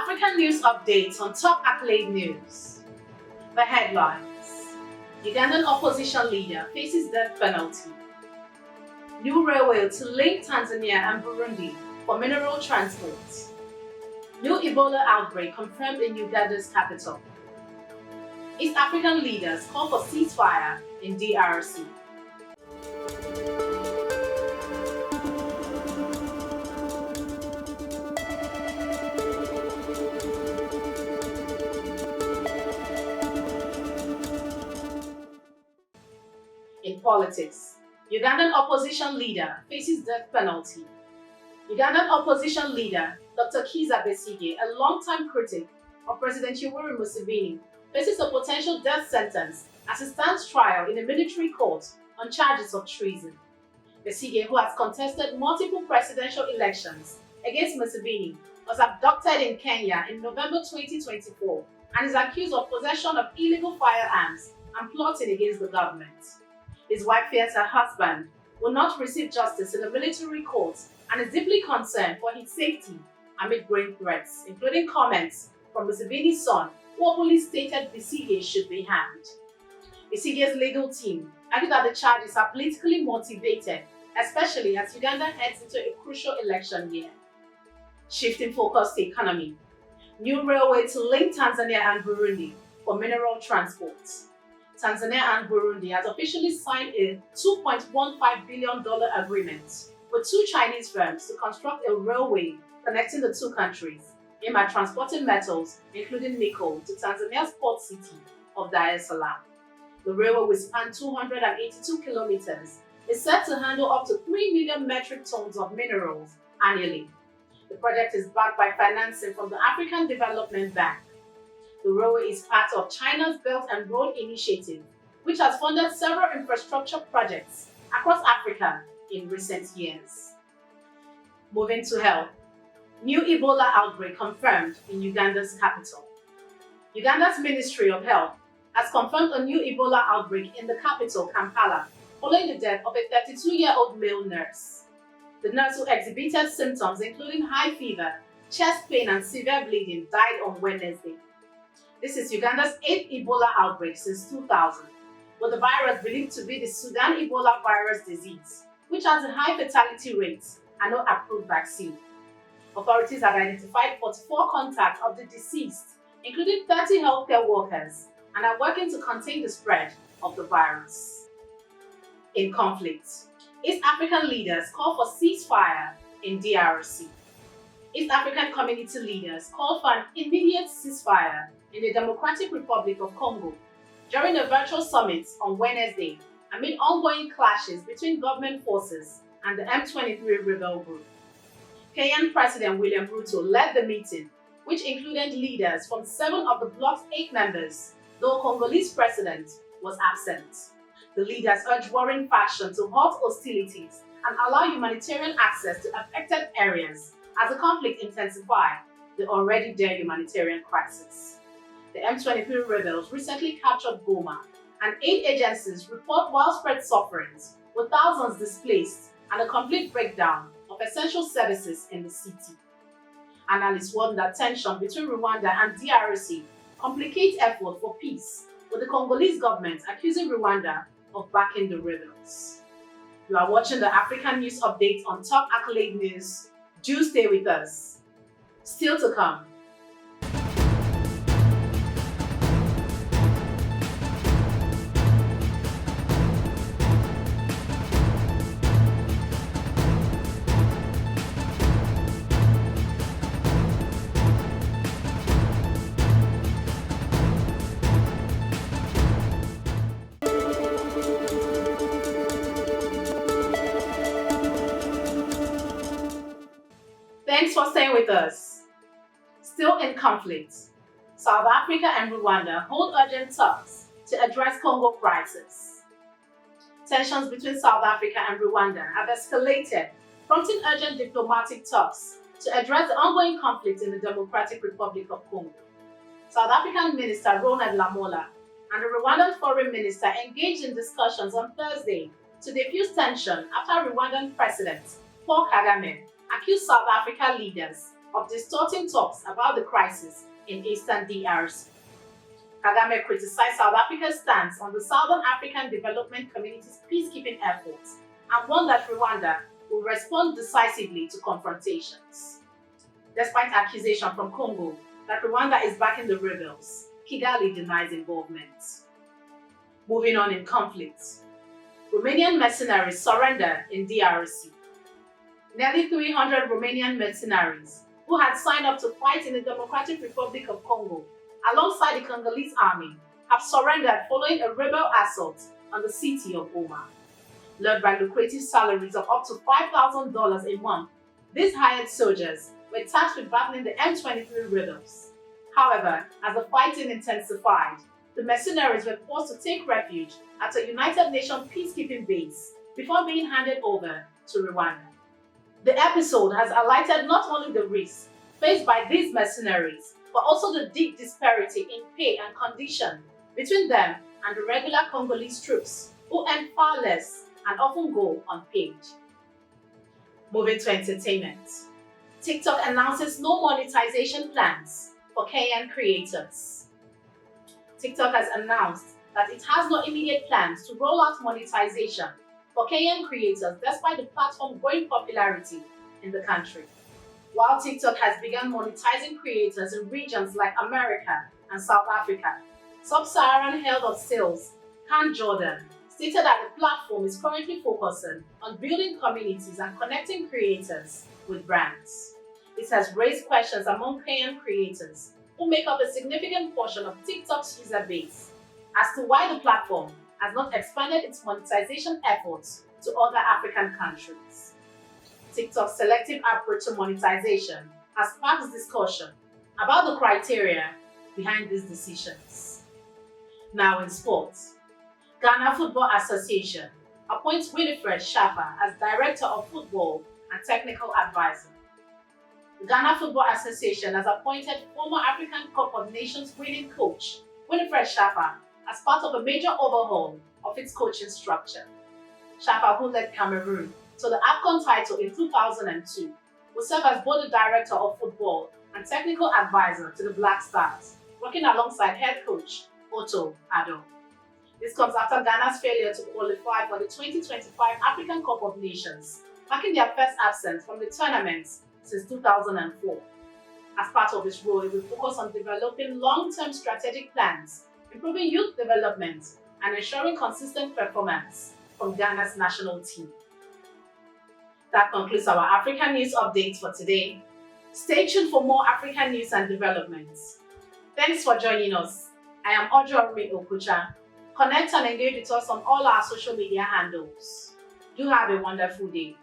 African news updates on top accolade news. The headlines: Ugandan opposition leader faces death penalty. New railway to link Tanzania and Burundi for mineral transport. New Ebola outbreak confirmed in Uganda's capital. East African leaders call for ceasefire in DRC. In politics, Ugandan opposition leader faces death penalty. Ugandan opposition leader Dr. Kizza Besigye, a longtime critic of President Yoweri Museveni, faces a potential death sentence as he stands trial in a military court on charges of treason. Besigye, who has contested multiple presidential elections against Museveni, was abducted in Kenya in November 2024 and is accused of possession of illegal firearms and plotting against the government. His wife fears her husband will not receive justice in a military court and is deeply concerned for his safety amid growing threats, including comments from Museveni's son, who openly stated Besigye should be hanged. Besigye's legal team argued that the charges are politically motivated, especially as Uganda heads into a crucial election year. Shifting focus to economy. New railway to link Tanzania and Burundi for mineral transport. Tanzania and Burundi has officially signed a $2.15 billion agreement with two Chinese firms to construct a railway connecting the two countries, aimed at transporting metals, including nickel, to Tanzania's port city of Dar es Salaam. The railway will span 282 kilometers, is set to handle up to 3 million metric tons of minerals annually. The project is backed by financing from the African Development Bank. The railway is part of China's Belt and Road Initiative, which has funded several infrastructure projects across Africa in recent years. Moving to health. New Ebola outbreak confirmed in Uganda's capital. Uganda's Ministry of Health has confirmed a new Ebola outbreak in the capital, Kampala, following the death of a 32-year-old male nurse. The nurse, who exhibited symptoms including high fever, chest pain, and severe bleeding, died on Wednesday. This is Uganda's 8th Ebola outbreak since 2000, with the virus believed to be the Sudan Ebola virus disease, which has a high fatality rate and no approved vaccine. Authorities have identified 44 contacts of the deceased, including 30 healthcare workers, and are working to contain the spread of the virus. In conflict, East African leaders call for ceasefire in DRC. East African community leaders called for an immediate ceasefire in the Democratic Republic of Congo during a virtual summit on Wednesday amid ongoing clashes between government forces and the M23 rebel group. Kenyan President William Ruto led the meeting, which included leaders from 7 of the bloc's 8 members, though Congolese president was absent. The leaders urged warring factions to halt hostilities and allow humanitarian access to affected areas as the conflict intensified the already dire humanitarian crisis. The M23 rebels recently captured Goma, and aid agencies report widespread sufferings, with thousands displaced and a complete breakdown of essential services in the city. Analysts warn that tension between Rwanda and DRC complicates efforts for peace, with the Congolese government accusing Rwanda of backing the rebels. You are watching the African News Update on Top Accolade News. Do stay with us. Still to come. Thanks for staying with us. Still in conflict, South Africa and Rwanda hold urgent talks to address Congo crisis. Tensions between South Africa and Rwanda have escalated, prompting urgent diplomatic talks to address the ongoing conflict in the Democratic Republic of Congo. South African Minister Ronald Lamola and the Rwandan Foreign Minister engaged in discussions on Thursday to defuse tension after Rwandan President Paul Kagame accused South African leaders of distorting talks about the crisis in eastern DRC. Kagame criticized South Africa's stance on the Southern African Development Community's peacekeeping efforts and warned that Rwanda will respond decisively to confrontations. Despite accusations from Congo that Rwanda is backing the rebels, Kigali denies involvement. Moving on in conflict, Romanian mercenaries surrender in DRC. Nearly 300 Romanian mercenaries who had signed up to fight in the Democratic Republic of Congo alongside the Congolese army have surrendered following a rebel assault on the city of Goma. Lured by lucrative salaries of up to $5,000 a month, these hired soldiers were tasked with battling the M23 rebels. However, as the fighting intensified, the mercenaries were forced to take refuge at a United Nations peacekeeping base before being handed over to Rwanda. The episode has highlighted not only the risks faced by these mercenaries, but also the deep disparity in pay and condition between them and the regular Congolese troops, who earn far less and often go unpaid. Moving to entertainment. TikTok announces no monetization plans for Kenyan creators. TikTok has announced that it has no immediate plans to roll out monetization for Kenyan creators despite the platform's growing popularity in the country. While TikTok has begun monetizing creators in regions like America and South Africa, Sub-Saharan Head of Sales, Han Jordan, stated that the platform is currently focusing on building communities and connecting creators with brands. This has raised questions among Kenyan creators, who make up a significant portion of TikTok's user base, as to why the platform has not expanded its monetization efforts to other African countries. TikTok's selective approach to monetization has sparked discussion about the criteria behind these decisions. Now in sports, Ghana Football Association appoints Winifred Shaffer as Director of Football and Technical Advisor. The Ghana Football Association has appointed former African Cup of Nations winning coach Winifred Shaffer as part of a major overhaul of its coaching structure. Shaffer, who led Cameroon to the AFCON title in 2002, will serve as both the Director of Football and Technical Advisor to the Black Stars, working alongside head coach Otto Addo. This comes after Ghana's failure to qualify for the 2025 African Cup of Nations, marking their first absence from the tournament since 2004. As part of this role, it will focus on developing long-term strategic plans, improving youth development, and ensuring consistent performance from Ghana's national team. That concludes our African News Update for today. Stay tuned for more African news and developments. Thanks for joining us. I am Audrey Okucha. Connect and engage with us on all our social media handles. Do have a wonderful day.